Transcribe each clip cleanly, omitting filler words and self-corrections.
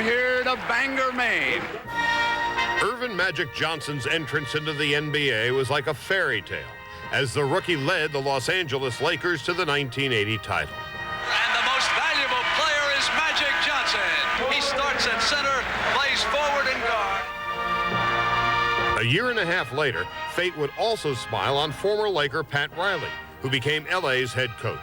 here to Bangor, Maine. Earvin Magic Johnson's entrance into the NBA was like a fairy tale, as the rookie led the Los Angeles Lakers to the 1980 title. And the most valuable player is Magic Johnson. He starts at center, plays forward and guard. A year and a half later, fate would also smile on former Laker Pat Riley, who became LA's head coach.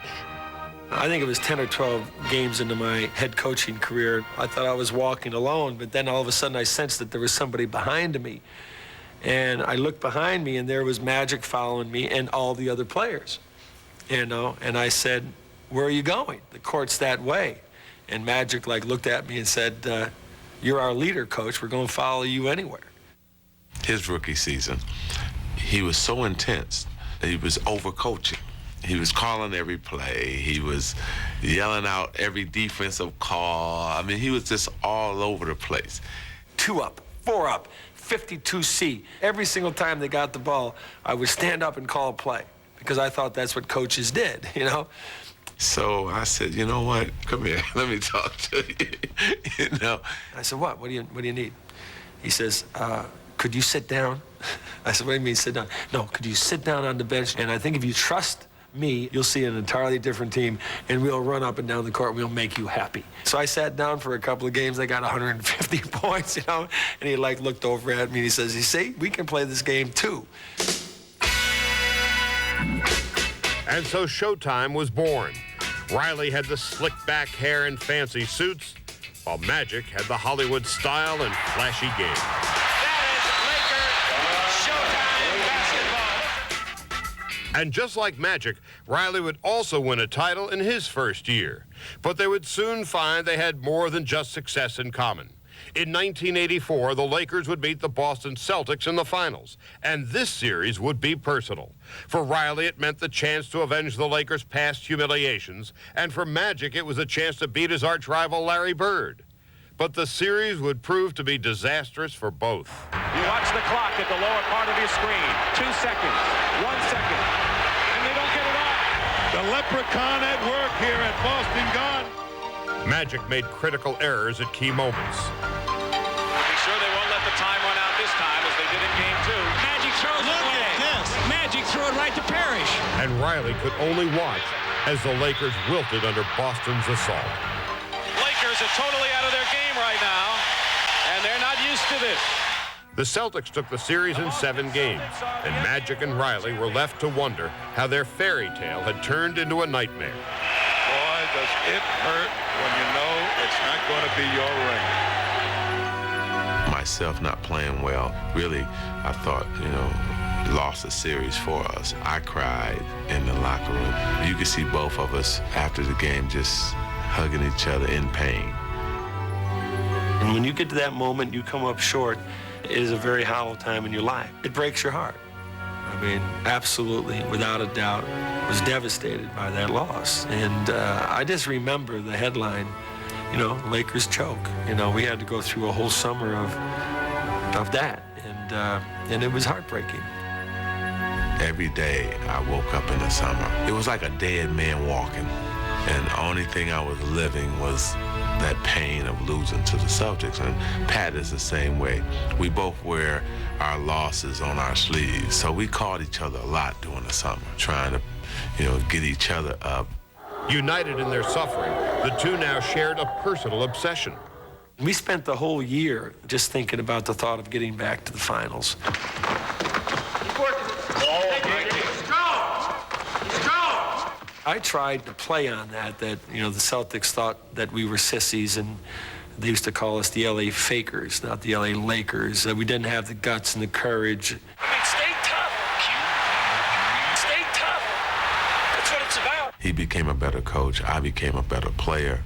I think it was 10 or 12 games into my head coaching career. I thought I was walking alone, but then all of a sudden I sensed that there was somebody behind me. And I looked behind me, and there was Magic following me and all the other players. And I said, "Where are you going? The court's that way." And Magic looked at me and said, "You're our leader, coach. We're going to follow you anywhere." His rookie season, he was so intense that he was overcoaching. He was calling every play. He was yelling out every defensive call. I mean, he was just all over the place. 2 up, 4 up, 52C. Every single time they got the ball, I would stand up and call a play because I thought that's what coaches did, you know? So I said, "You know what? Come here. Let me talk to you." You know? I said, "What? What do you need?" He says, "Could you sit down?" I said, "What do you mean sit down?" "No, could you sit down on the bench? And I think if you trust me, you'll see an entirely different team, and we'll run up and down the court. We'll make you happy." So I sat down for a couple of games. I got 150 points, you know, and he looked over at me and he says, "You see, we can play this game too." And so Showtime was born. Riley had the slick back hair and fancy suits, while Magic had the Hollywood style and flashy game. And just like Magic, Riley would also win a title in his first year. But they would soon find they had more than just success in common. In 1984, the Lakers would beat the Boston Celtics in the finals, and this series would be personal. For Riley, it meant the chance to avenge the Lakers' past humiliations, and for Magic, it was a chance to beat his arch-rival Larry Bird. But the series would prove to be disastrous for both. You watch the clock at the lower part of your screen. 2 seconds, 1 second, and they don't get it off. The leprechaun at work here at Boston Garden. Magic made critical errors at key moments. Be sure they won't let the time run out this time as they did in Game 2. Magic throws it away. Magic threw it right to Parrish. And Riley could only watch as the Lakers wilted under Boston's assault. Lakers are totally out of their game right now, and they're not used to this. The Celtics took the series in 7 games, and Magic and Riley were left to wonder how their fairy tale had turned into a nightmare. Boy, does it hurt when you know it's not going to be your ring. Myself not playing well, really, I thought, lost the series for us. I cried in the locker room. You could see both of us after the game just hugging each other in pain. And when you get to that moment, you come up short, it is a very hollow time in your life. It breaks your heart. I mean, absolutely, without a doubt, was devastated by that loss. And I just remember the headline, Lakers choke. We had to go through a whole summer of that, and it was heartbreaking. Every day I woke up in the summer, it was like a dead man walking. And the only thing I was living was that pain of losing to the Celtics. And Pat is the same way. We both wear our losses on our sleeves. So we called each other a lot during the summer, trying to, get each other up. United in their suffering, the two now shared a personal obsession. We spent the whole year just thinking about the thought of getting back to the finals. I tried to play on that the Celtics thought that we were sissies, and they used to call us the LA Fakers, not the LA Lakers. We didn't have the guts and the courage. Stay tough. Stay tough. That's what it's about. He became a better coach. I became a better player.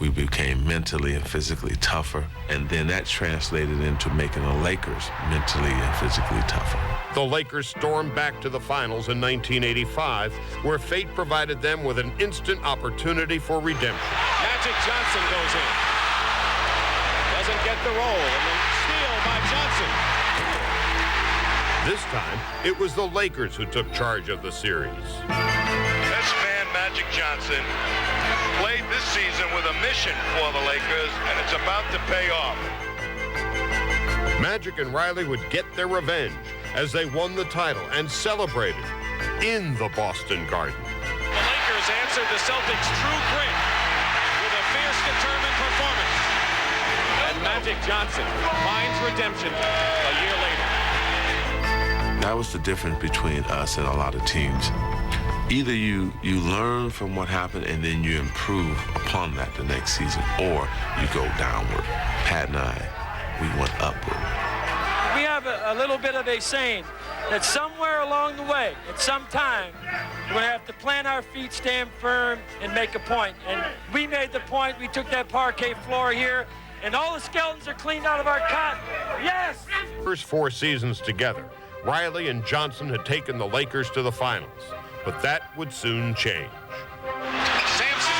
We became mentally and physically tougher, and then that translated into making the Lakers mentally and physically tougher. The Lakers stormed back to the finals in 1985, where fate provided them with an instant opportunity for redemption. Magic Johnson goes in. Doesn't get the roll, and then steal by Johnson. This time, it was the Lakers who took charge of the series. This man, Magic Johnson, played this season with a mission for the Lakers, and it's about to pay off. Magic and Riley would get their revenge as they won the title and celebrated in the Boston Garden. The Lakers answered the Celtics' true grit with a fierce, determined performance. And Magic Johnson finds redemption a year later. That was the difference between us and a lot of teams. Either you learn from what happened and then you improve upon that the next season, or you go downward. Pat and I, we went upward. We have a little bit of a saying that somewhere along the way, at some time, we're going to have to plant our feet, stand firm, and make a point. And we made the point. We took that parquet floor here, and all the skeletons are cleaned out of our cotton. Yes! First 4 seasons together, Riley and Johnson had taken the Lakers to the finals, but that would soon change. Sampson.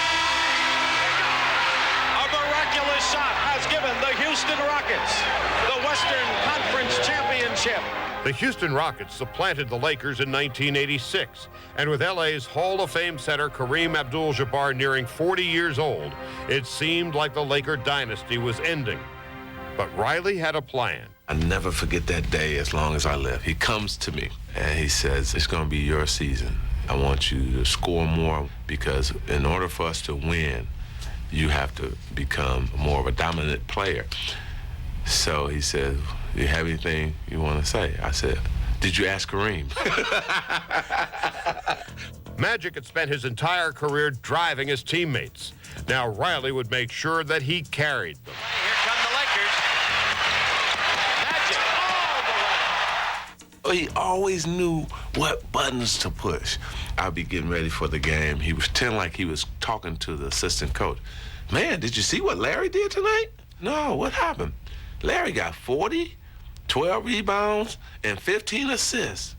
A miraculous shot has given the Houston Rockets the Western Conference Championship. The Houston Rockets supplanted the Lakers in 1986, and with LA's Hall of Fame center Kareem Abdul-Jabbar nearing 40 years old, it seemed like the Laker dynasty was ending. But Riley had a plan. I'll never forget that day as long as I live. He comes to me and he says, it's going to be your season. I want you to score more because in order for us to win, you have to become more of a dominant player. So he said, do you have anything you want to say? I said, did you ask Kareem? Magic had spent his entire career driving his teammates. Now Riley would make sure that he carried them. Here come the Lakers. Magic all the way. He always knew what buttons to push. I'd be getting ready for the game. He was pretending like he was talking to the assistant coach. Man, did you see what Larry did tonight? No, what happened? Larry got 40, 12 rebounds, and 15 assists.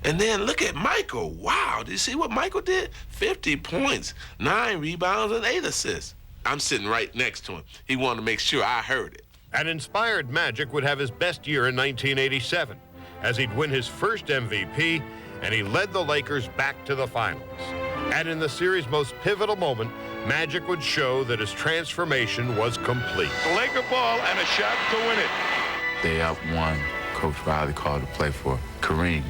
And then look at Michael. Wow, did you see what Michael did? 50 points, 9 rebounds, and 8 assists. I'm sitting right next to him. He wanted to make sure I heard it. An inspired Magic would have his best year in 1987, as he'd win his first MVP, and he led the Lakers back to the finals. And in the series' most pivotal moment, Magic would show that his transformation was complete. The Laker ball and a shot to win it. Day up one, Coach Riley called to play for Kareem.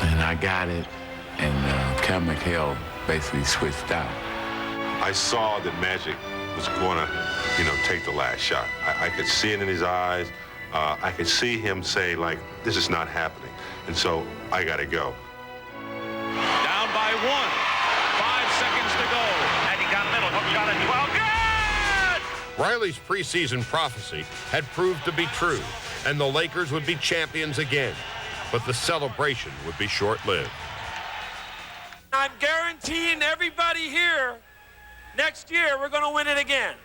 And I got it, and Kevin McHale basically switched out. I saw that Magic was going to, take the last shot. I could see it in his eyes. I could see him say, like, this is not happening. And so I got to go. Down by 1. 5 seconds to go. And he got middle. Hook shot at 12. Good! Riley's preseason prophecy had proved to be true, and the Lakers would be champions again. But the celebration would be short-lived. I'm guaranteeing everybody here, next year we're going to win it again.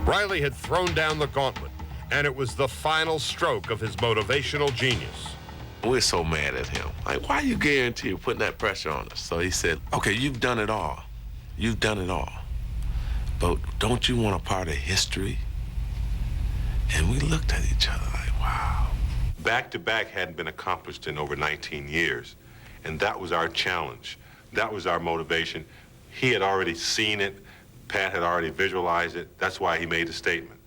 Riley had thrown down the gauntlet, and it was the final stroke of his motivational genius. We're so mad at him. Like, why are you guaranteeing putting that pressure on us? So he said, okay, you've done it all. You've done it all. But don't you want a part of history? And we looked at each other like, wow. Back-to-back hadn't been accomplished in over 19 years, and that was our challenge. That was our motivation. He had already seen it. Pat had already visualized it. That's why he made the statement.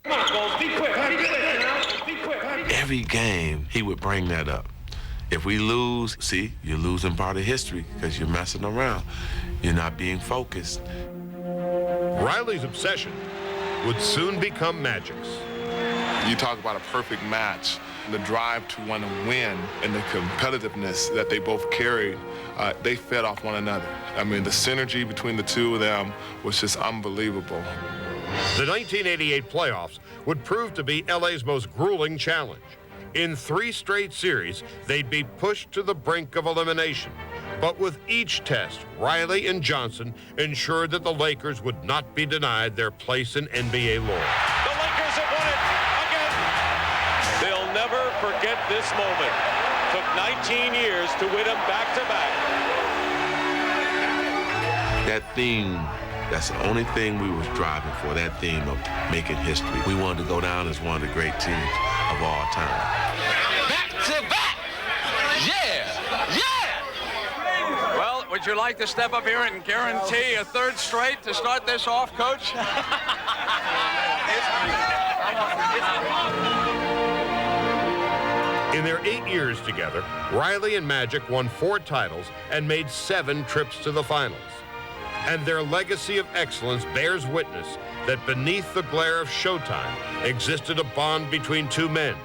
Come on, Bulls, be quick. Be quick. Every game, he would bring that up. If we lose, see, you're losing part of history because you're messing around. You're not being focused. Riley's obsession would soon become Magic's. You talk about a perfect match, the drive to want to win and the competitiveness that they both carried, they fed off one another. I mean, the synergy between the two of them was just unbelievable. The 1988 playoffs would prove to be LA's most grueling challenge. In 3 straight series, they'd be pushed to the brink of elimination. But with each test, Riley and Johnson ensured that the Lakers would not be denied their place in NBA lore. The Lakers have won it again. They'll never forget this moment. Took 19 years to win them back-to-back. That theme, that's the only thing we was driving for, that theme of making history. We wanted to go down as one of the great teams of all time. Back to back. Yeah. Yeah. Well, would you like to step up here and guarantee a third straight to start this off, Coach? In their 8 years together, Riley and Magic won 4 titles and made 7 trips to the finals. And their legacy of excellence bears witness that beneath the glare of Showtime existed a bond between two men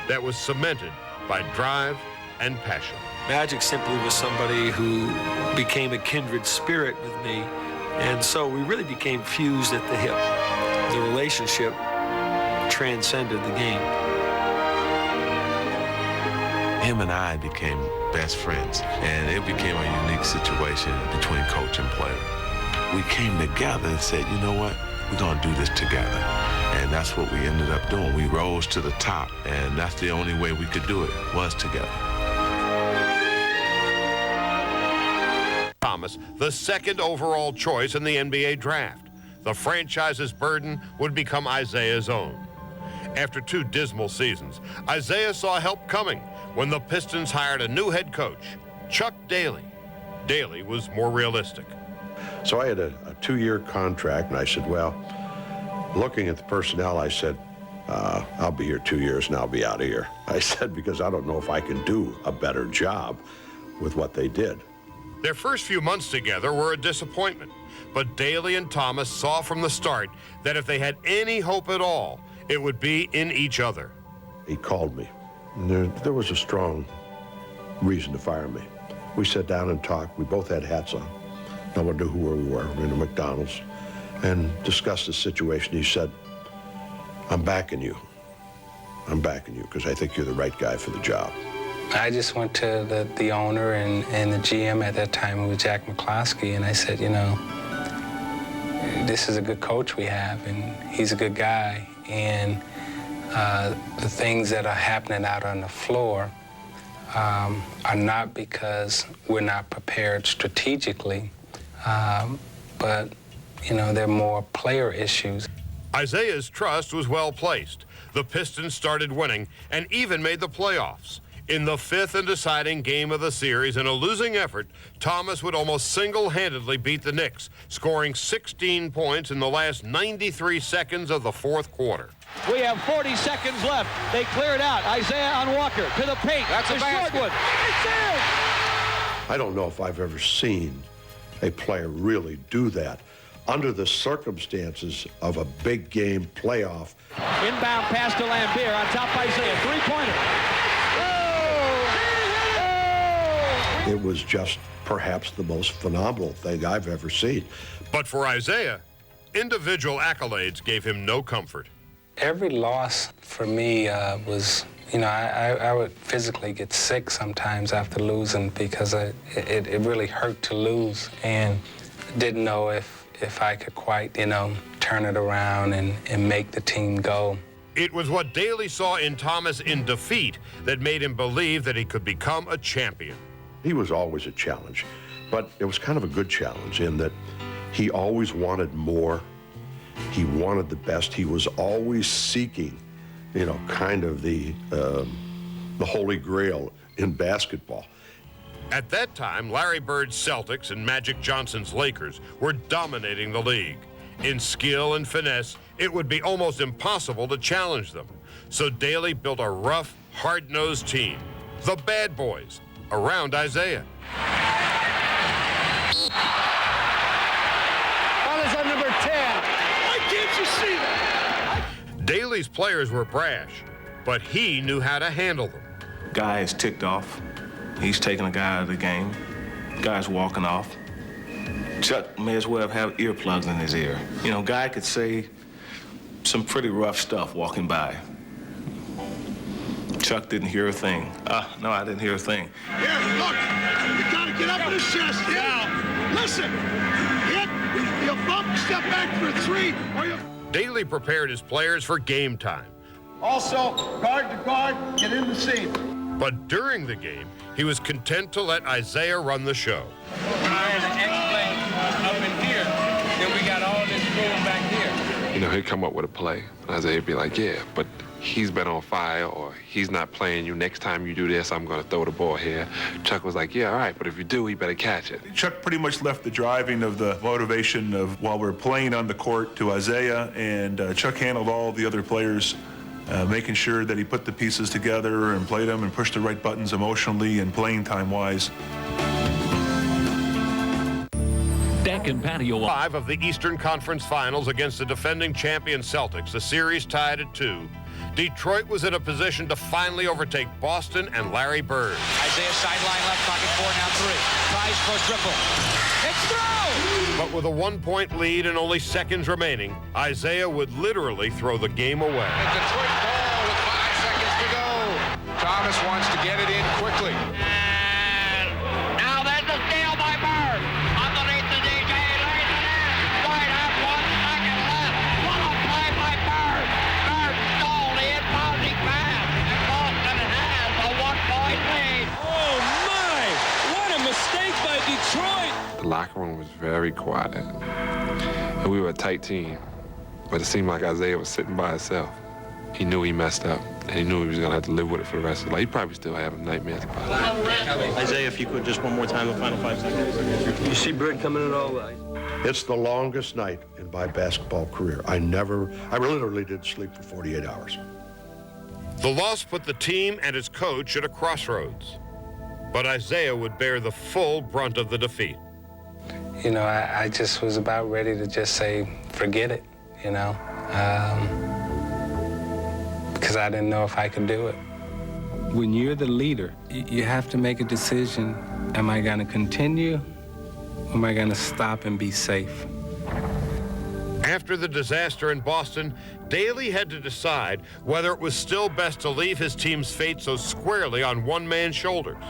that was cemented by drive and passion. Magic simply was somebody who became a kindred spirit with me, and so we really became fused at the hip. The relationship transcended the game. Him and I became best friends, and it became a unique situation between coach and player. We came together and said, you know what, we're gonna do this together. And that's what we ended up doing. We rose to the top, and that's the only way we could do it, was together. Thomas, the second overall choice in the NBA draft. The franchise's burden would become Isiah's own. After 2 dismal seasons, Isiah saw help coming when the Pistons hired a new head coach, Chuck Daly. Daly was more realistic. So I had a 2-year contract, and I said, well, looking at the personnel, I said, I'll be here 2 years and I'll be out of here. I said, because I don't know if I can do a better job with what they did. Their first few months together were a disappointment, but Daly and Thomas saw from the start that if they had any hope at all, it would be in each other. He called me. And there was a strong reason to fire me. We sat down and talked. We both had hats on. No one knew who we were. We were in a McDonald's and discussed the situation. He said, I'm backing you. I'm backing you because I think you're the right guy for the job. I just went to the owner and the GM at that time, who was Jack McCloskey, and I said, you know, this is a good coach we have, and he's a good guy, and the things that are happening out on the floor are not because we're not prepared strategically, but, you know, they're more player issues. Isiah's trust was well placed. The Pistons started winning and even made the playoffs. In the 5th and deciding game of the series, in a losing effort, Thomas would almost single-handedly beat the Knicks, scoring 16 points in the last 93 seconds of the 4th quarter. We have 40 seconds left. They clear it out. Isiah on Walker to the paint. That's a basket. It's in! I don't know if I've ever seen a player really do that under the circumstances of a big game playoff. Inbound pass to Lambeer on top by Isiah. Three-pointer. It was just perhaps the most phenomenal thing I've ever seen. But for Isiah, individual accolades gave him no comfort. Every loss for me was, you know, I would physically get sick sometimes after losing because it really hurt to lose, and didn't know if I could quite, you know, turn it around and make the team go. It was what Daly saw in Thomas in defeat that made him believe that he could become a champion. He was always a challenge, but it was kind of a good challenge in that he always wanted more. He wanted the best. He was always seeking, you know, kind of the holy grail in basketball. At that time, Larry Bird's Celtics and Magic Johnson's Lakers were dominating the league. In skill and finesse, it would be almost impossible to challenge them. So Daly built a rough, hard-nosed team, the Bad Boys, around Isiah. Ball is on number 10. Why can't you see that? Daly's players were brash, but he knew how to handle them. Guy is ticked off. He's taking a guy out of the game. Guy's walking off. Chuck may as well have earplugs in his ear. You know, Guy could say some pretty rough stuff walking by. Chuck didn't hear a thing. No, I didn't hear a thing. Here, look. You gotta get up in his chest. Now, listen. Hit. You bump, step back for a 3, or you... Daly prepared his players for game time. Also, guard to guard, get in the seam. But during the game, he was content to let Isiah run the show. When I had an X-plane up in here, then we got all this room back here. you know, he'd come up with a play. Isiah would be like, yeah, but he's been on fire, or he's not playing you. Next time you do this, I'm going to throw the ball here. Chuck was like, yeah, all right, but if you do, you better catch it. Chuck pretty much left the driving of the motivation of while we're playing on the court to Isiah, and Chuck handled all the other players, making sure that he put the pieces together and played them and pushed the right buttons emotionally and playing time-wise. Deck and patio. 5 of the Eastern Conference Finals against the defending champion Celtics, the series tied at 2. Detroit was in a position to finally overtake Boston and Larry Bird. Isiah sideline left pocket 4, now 3. Tries for a triple. It's through! But with a 1-point lead and only seconds remaining, Isiah would literally throw the game away. A Detroit ball with 5 seconds to go. Thomas wants to get it in quickly. And now there's a steal by Bird. Underneath the DJ, lays it in. Right up, 1 second left. What a play by Bird. Bird stole the inbounding pass, and Boston has a 1-point lead. Oh, my! What a mistake by Detroit! The locker room was very quiet. And we were a tight team, but it seemed like Isiah was sitting by himself. He knew he messed up, and he knew he was going to have to live with it for the rest of his life. He probably still having nightmares about it. Isiah, if you could, just one more time, the final 5 seconds. You see Bird coming in all right. It's the longest night in my basketball career. I literally didn't sleep for 48 hours. The loss put the team and its coach at a crossroads. But Isiah would bear the full brunt of the defeat. You know, I just was about ready to just say, forget it, you know, because I didn't know if I could do it. When you're the leader, you have to make a decision. Am I going to continue, or am I going to stop and be safe? After the disaster in Boston, Daly had to decide whether it was still best to leave his team's fate so squarely on one man's shoulders.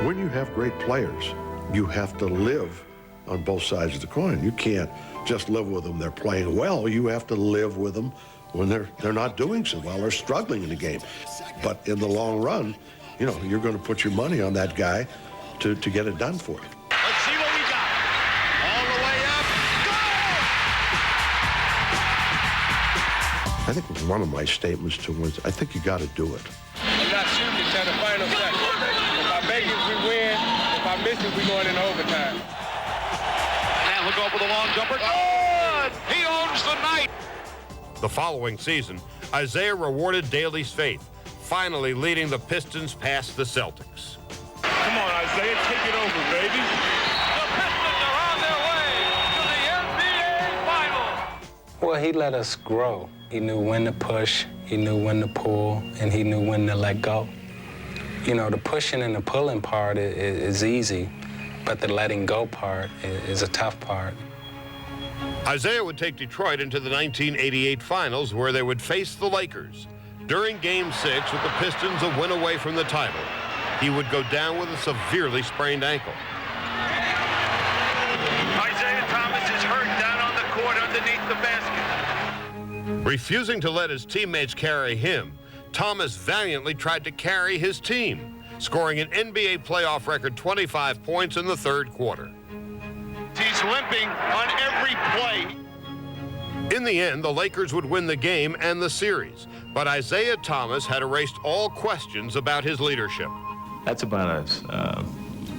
When you have great players, you have to live on both sides of the coin. You can't just live with them. They're playing well. You have to live with them when they're not doing so well or struggling in the game. But in the long run, you know, you're going to put your money on that guy to get it done for you. Let's see what we got. All the way up. I think one of my statements to him was, I think you got to do it. I'm not shooting until the final second. If I make it, we win. If I miss it, we going into overtime. And he'll go up with a long jumper. Good! He owns the night. The following season, Isiah rewarded Daly's faith, finally leading the Pistons past the Celtics. Come on, Isiah, take it over, baby. The Pistons are on their way to the NBA Finals. Well, he let us grow. He knew when to push, he knew when to pull, and he knew when to let go. You know, the pushing and the pulling part is easy, but the letting go part is a tough part. Isiah would take Detroit into the 1988 Finals, where they would face the Lakers. During Game 6, with the Pistons a win away from the title, he would go down with a severely sprained ankle. Isiah Thomas is hurt down on the court underneath the basket. Refusing to let his teammates carry him, Thomas valiantly tried to carry his team, scoring an NBA playoff record 25 points in the third quarter. He's limping on every play. In the end, the Lakers would win the game and the series, but Isiah Thomas had erased all questions about his leadership. That's about as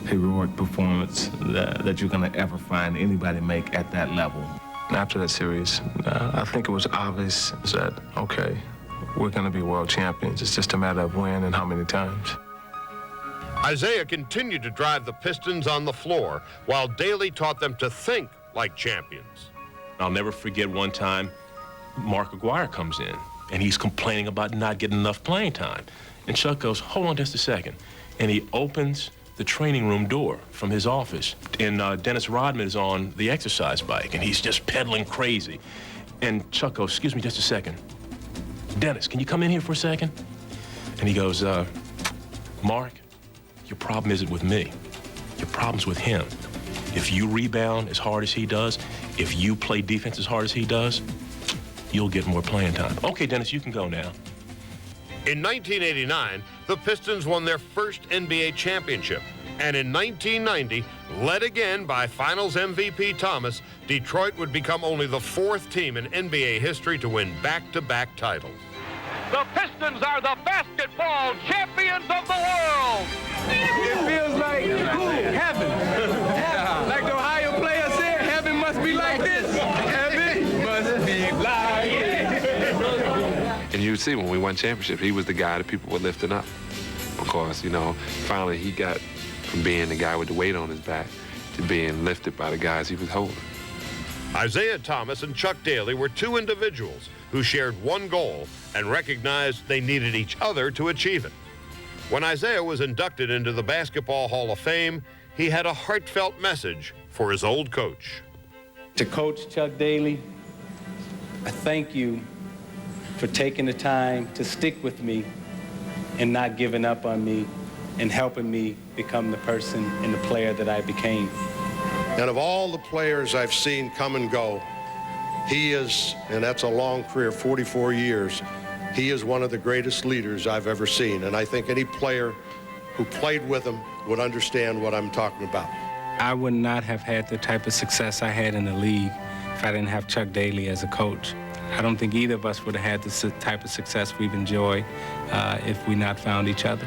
heroic performance that you're going to ever find anybody make at that level. After that series, I think it was obvious that, okay, we're going to be world champions. It's just a matter of when and how many times. Isiah continued to drive the Pistons on the floor, while Daly taught them to think like champions. I'll never forget one time Mark Aguirre comes in, and he's complaining about not getting enough playing time. And Chuck goes, hold on just a second. And he opens the training room door from his office, and Dennis Rodman is on the exercise bike, and he's just pedaling crazy. And Chuck goes, excuse me just a second. Dennis, can you come in here for a second? And he goes, Mark, your problem isn't with me. Your problem's with him. If you rebound as hard as he does, if you play defense as hard as he does, you'll get more playing time. Okay, Dennis, you can go now. In 1989, the Pistons won their first NBA championship, And in 1990, led again by Finals MVP Thomas, Detroit would become only the 4th team in NBA history to win back-to-back titles. The Pistons are the basketball champions of the world. It feels like heaven. Like the Ohio players said, heaven must be like this. Heaven must be like this. And you see when we won championships, he was the guy that people were lifting up. Because, you know, finally he got from being the guy with the weight on his back to being lifted by the guys he was holding. Isiah Thomas and Chuck Daly were 2 individuals who shared one goal and recognized they needed each other to achieve it. When Isiah was inducted into the Basketball Hall of Fame, he had a heartfelt message for his old coach. To Coach Chuck Daly, I thank you for taking the time to stick with me and not giving up on me and helping me become the person and the player that I became. And of all the players I've seen come and go, he is, and that's a long career, 44 years, he is one of the greatest leaders I've ever seen. And I think any player who played with him would understand what I'm talking about. I would not have had the type of success I had in the league if I didn't have Chuck Daly as a coach. I don't think either of us would have had the type of success we've enjoyed if we not found each other.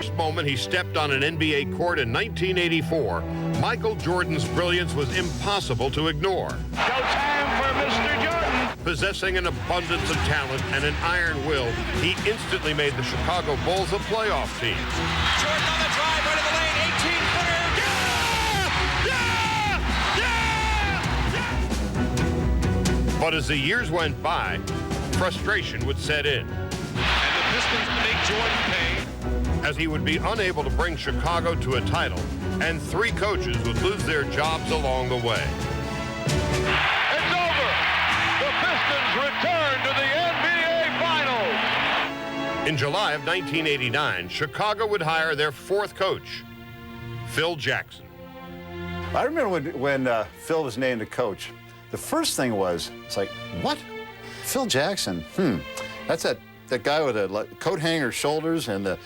The moment he stepped on an NBA court in 1984, Michael Jordan's brilliance was impossible to ignore. Showtime for Mr. Jordan. Possessing an abundance of talent and an iron will, he instantly made the Chicago Bulls a playoff team. Jordan on the drive, right of the lane, 18-footer. But as the years went by, frustration would set in. And the Pistons make Jordan pay. As he would be unable to bring Chicago to a title, and 3 coaches would lose their jobs along the way. It's over. The Pistons return to the NBA Finals. In July of 1989, Chicago would hire their 4th coach, Phil Jackson. I remember when Phil was named a coach, the first thing was, it's like, what? Phil Jackson? That's that guy with the coat hanger shoulders and the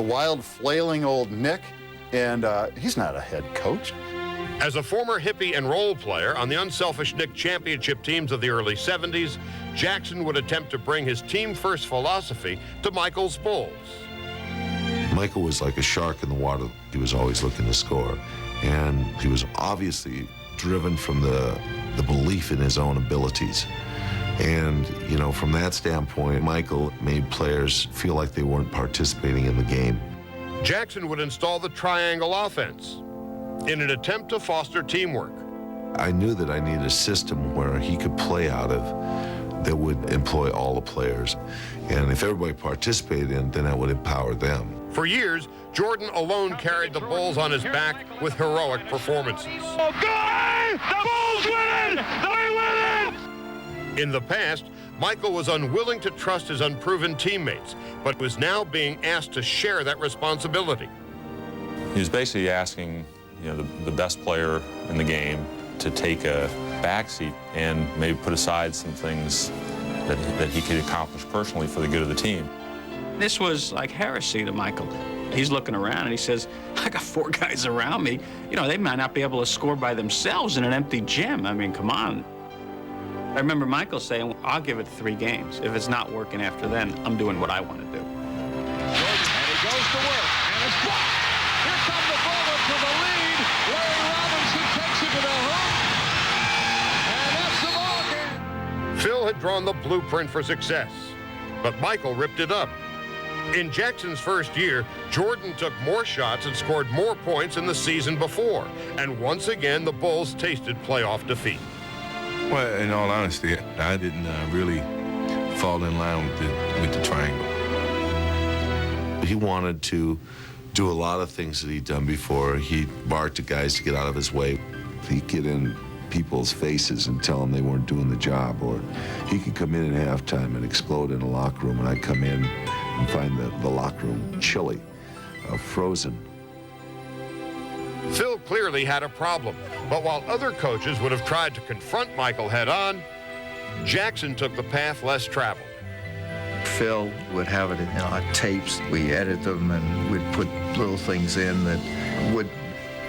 wild flailing old Nick, and he's not a head coach. As a former hippie and role player on the Unselfish Nick championship teams of the early 70s, Jackson would attempt to bring his team-first philosophy to Michael's Bulls. Michael was like a shark in the water. He was always looking to score, and he was obviously driven from the belief in his own abilities. And, you know, from that standpoint, Michael made players feel like they weren't participating in the game. Jackson would install the triangle offense in an attempt to foster teamwork. I knew that I needed a system where he could play out of that would employ all the players. And if everybody participated in it, then that would empower them. For years, Jordan alone carried the Bulls on his back with heroic performances. Oh, good! The Bulls win it! They win it! In the past, Michael was unwilling to trust his unproven teammates, but was now being asked to share that responsibility. He was basically asking, you know, the best player in the game to take a backseat and maybe put aside some things that he could accomplish personally for the good of the team. This was like heresy to Michael. He's looking around and he says, I got 4 guys around me. You know, they might not be able to score by themselves in an empty gym. I mean, come on. I remember Michael saying, I'll give it 3 games. If it's not working after then, I'm doing what I want to do. Jordan, and he goes to work, and it's blocked. Here come the Bullets to the lead. Larry Robinson takes it to the hoop, and that's the ball game. Phil had drawn the blueprint for success, but Michael ripped it up. In Jackson's first year, Jordan took more shots and scored more points than the season before, and once again, the Bulls tasted playoff defeat. Well, in all honesty, I didn't really fall in line with the triangle. He wanted to do a lot of things that he'd done before. He barked at guys to get out of his way. He'd get in people's faces and tell them they weren't doing the job, or he could come in at halftime and explode in a locker room, and I'd come in and find the locker room chilly, frozen. Phil clearly had a problem, but while other coaches would have tried to confront Michael head-on, Jackson took the path less traveled. Phil would have it in our tapes. We edit them and we'd put little things in that would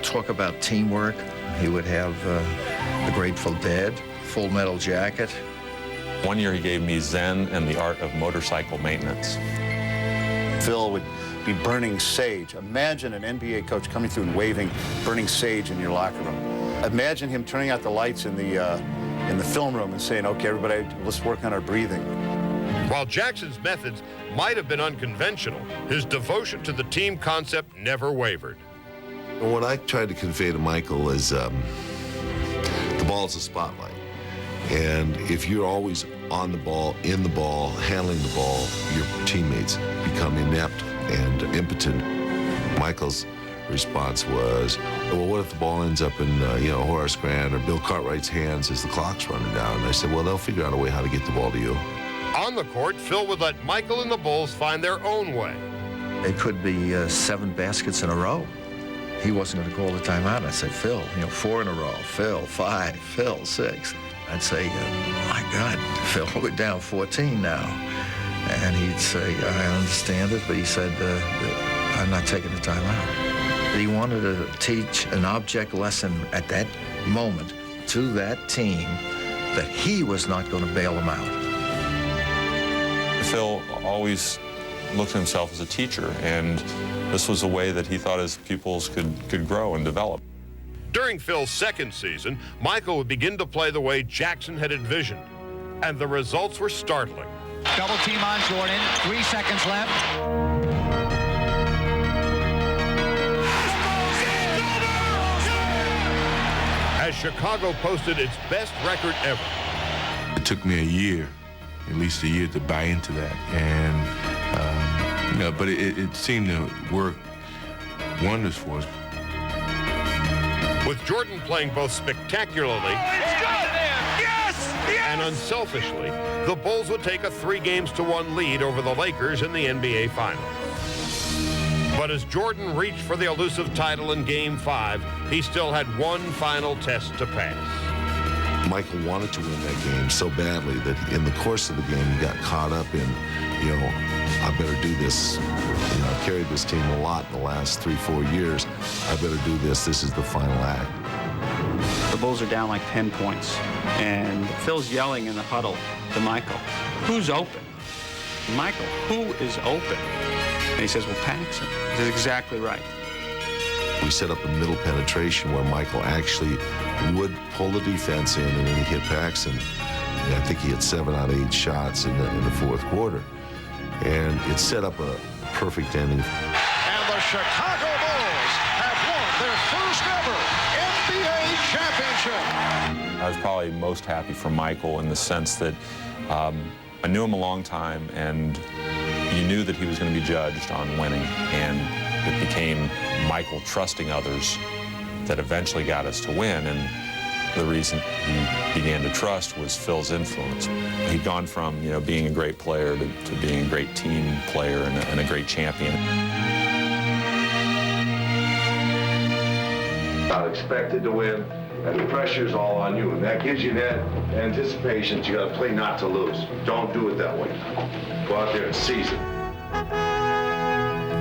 talk about teamwork. He would have the Grateful Dead, Full Metal Jacket. One year he gave me Zen and the art of motorcycle maintenance. Phil would be burning sage. Imagine an NBA coach coming through and waving burning sage in your locker room. Imagine him turning out the lights in the film room and saying, okay, everybody, let's work on our breathing. While Jackson's methods might have been unconventional, his devotion to the team concept never wavered. What I tried to convey to Michael is the ball's a spotlight. And if you're always on the ball, in the ball, handling the ball, your teammates become inept and impotent. Michael's response was, well, what if the ball ends up in, Horace Grant or Bill Cartwright's hands as the clock's running down? And I said, well, they'll figure out a way how to get the ball to you. On the court, Phil would let Michael and the Bulls find their own way. It could be 7 baskets in a row. He wasn't going to call the timeout. I'd say, Phil, 4 in a row. Phil, 5. Phil, 6. I'd say, my God, Phil, we're down 14 now. And he'd say, I understand it, but he said, I'm not taking the timeout. He wanted to teach an object lesson at that moment to that team that he was not going to bail them out. Phil always looked at himself as a teacher, and this was a way that he thought his pupils could grow and develop. During Phil's second season, Michael would begin to play the way Jackson had envisioned, and the results were startling. Double team on Jordan, 3 seconds left. As Chicago posted its best record ever. It took me a year, at least a year, to buy into that, and but it seemed to work wonders for us. With Jordan playing both spectacularly and unselfishly, the Bulls would take a 3-1 lead over the Lakers in the NBA Finals. But as Jordan reached for the elusive title in Game 5, he still had one final test to pass. Michael wanted to win that game so badly that in the course of the game he got caught up in, I better do this. I've carried this team a lot in the last 3-4 years. I better do this. This is the final act. The Bulls are down like 10 points, and Phil's yelling in the huddle to Michael, who's open? Michael, who is open? And he says, well, Paxson. He says, exactly right. We set up a middle penetration where Michael actually would pull the defense in, and then he hit Paxson. And I think he had 7 out of 8 shots in the fourth quarter. And it set up a perfect ending. And the Chicago Bulls have won their first ever NBA championship. I was probably most happy for Michael in the sense that I knew him a long time, and you knew that he was going to be judged on winning, and it became Michael trusting others that eventually got us to win, and the reason he began to trust was Phil's influence. He'd gone from, being a great player to being a great team player and a great champion. Not expected to win, and the pressure's all on you, and that gives you that anticipation that you got to play not to lose. Don't do it that way. Go out there and seize it.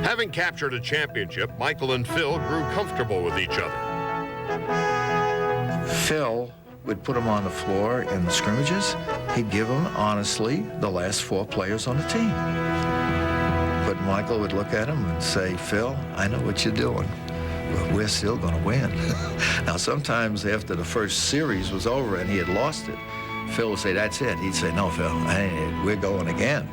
Having captured a championship, Michael and Phil grew comfortable with each other. Phil would put him on the floor in the scrimmages. He'd give him, honestly, the last 4 players on the team. But Michael would look at him and say, Phil, I know what you're doing, but we're still going to win. Now, sometimes after the first series was over and he had lost it, Phil would say, that's it. He'd say, no, Phil, we're going again.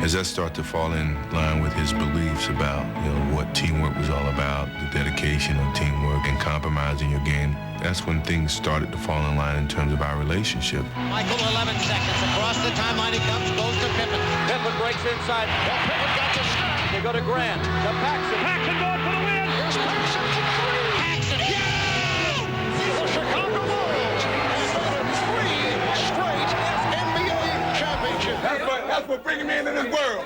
As I start to fall in line with his beliefs about, what teamwork was all about, the dedication of teamwork and compromising your game, that's when things started to fall in line in terms of our relationship. Michael, 11 seconds. Across the timeline he comes, goes to Pippen. Pippen breaks inside. Well, Pippen got the snap. They go to Grant. To Paxson. Paxson going for the win. Here's Paxson for 3. Paxson. Yeah! The Chicago Bulls have 3 straight NBA championships. That's what bringing me into this world.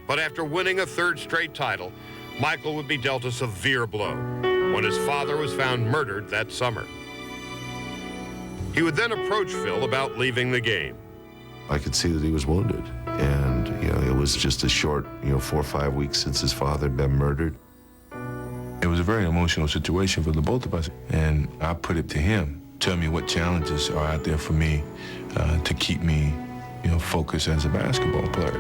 But after winning a 3rd straight title, Michael would be dealt a severe blow when his father was found murdered that summer. He would then approach Phil about leaving the game. I could see that he was wounded, was just a short, 4 or 5 weeks since his father had been murdered. It was a very emotional situation for the both of us, and I put it to him. Tell me what challenges are out there for me to keep me, focused as a basketball player.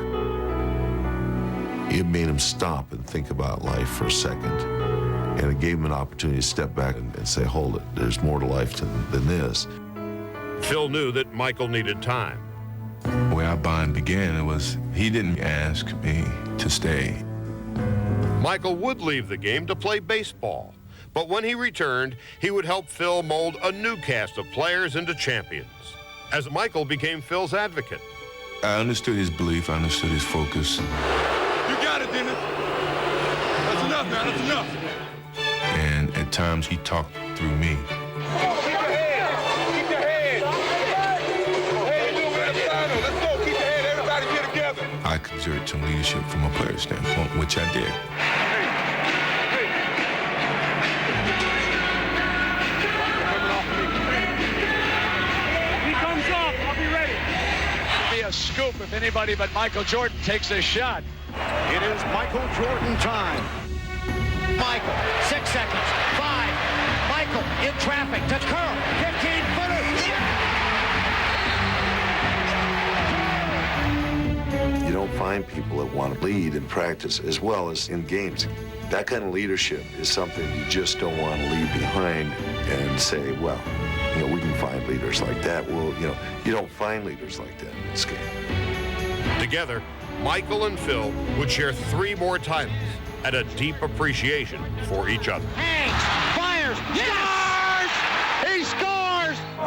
It made him stop and think about life for a second, and it gave him an opportunity to step back and say, hold it, there's more to life than this. Phil knew that Michael needed time. Where our bond began, he didn't ask me to stay. Michael would leave the game to play baseball, but when he returned, he would help Phil mold a new cast of players into champions, as Michael became Phil's advocate. I understood his belief, I understood his focus. You got it, Dennis. That's enough now, that's enough. And at times he talked through me. Come on, keep your head. Keep your head. Hey, you do it. Let's go. Keep your head. Everybody get together. I could exert some leadership from a player standpoint, which I did. He comes off. I'll be ready. It'll be a scoop if anybody but Michael Jordan takes this shot. It is Michael Jordan time. Michael, 6 seconds, 5. Michael in traffic to Curl, 15-footer. You don't find people that want to lead in practice as well as in games. That kind of leadership is something you just don't want to leave behind and say, well, we can find leaders like that. Well, you don't find leaders like that in this game. Together, Michael and Phil would share 3 more titles and a deep appreciation for each other. Hangs, fires, scores! He scores! Oh,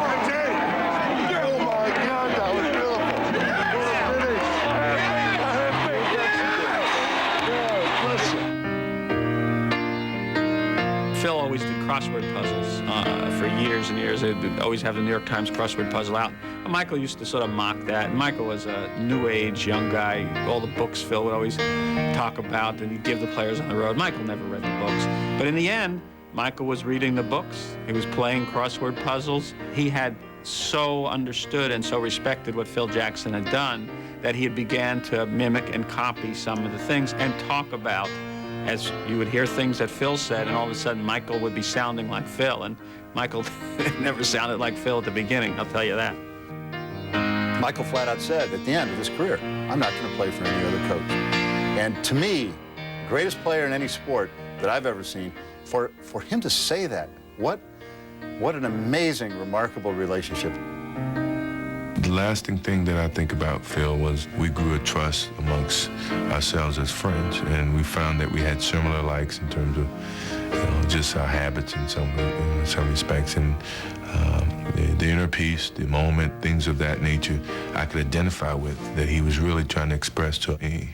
my God, that was Phil always did crossword puzzles for years and years. They'd always have the New York Times crossword puzzle out. Michael used to sort of mock that. And Michael was a new age young guy. All the books Phil would always talk about, and he'd give the players on the road. Michael never read the books. But in the end, Michael was reading the books. He was playing crossword puzzles. He had so understood and so respected what Phil Jackson had done that he had began to mimic and copy some of the things and talk about, as you would hear things that Phil said, and all of a sudden Michael would be sounding like Phil. And Michael never sounded like Phil at the beginning, I'll tell you that. Michael flat out said at the end of his career, I'm not going to play for any other coach. And to me, the greatest player in any sport that I've ever seen, for him to say that, what an amazing, remarkable relationship. The lasting thing that I think about Phil was we grew a trust amongst ourselves as friends, and we found that we had similar likes in terms of just our habits in some respects, and the inner peace, the moment, things of that nature I could identify with, that he was really trying to express to me.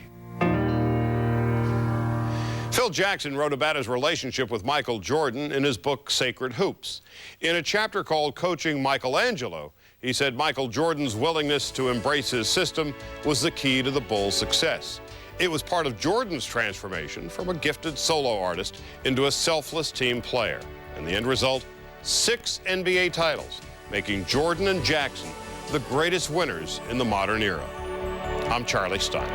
Phil Jackson wrote about his relationship with Michael Jordan in his book, Sacred Hoops. In a chapter called Coaching Michelangelo, he said Michael Jordan's willingness to embrace his system was the key to the Bulls' success. It was part of Jordan's transformation from a gifted solo artist into a selfless team player. And the end result, 6 NBA titles, making Jordan and Jackson the greatest winners in the modern era. I'm Charlie Steiner.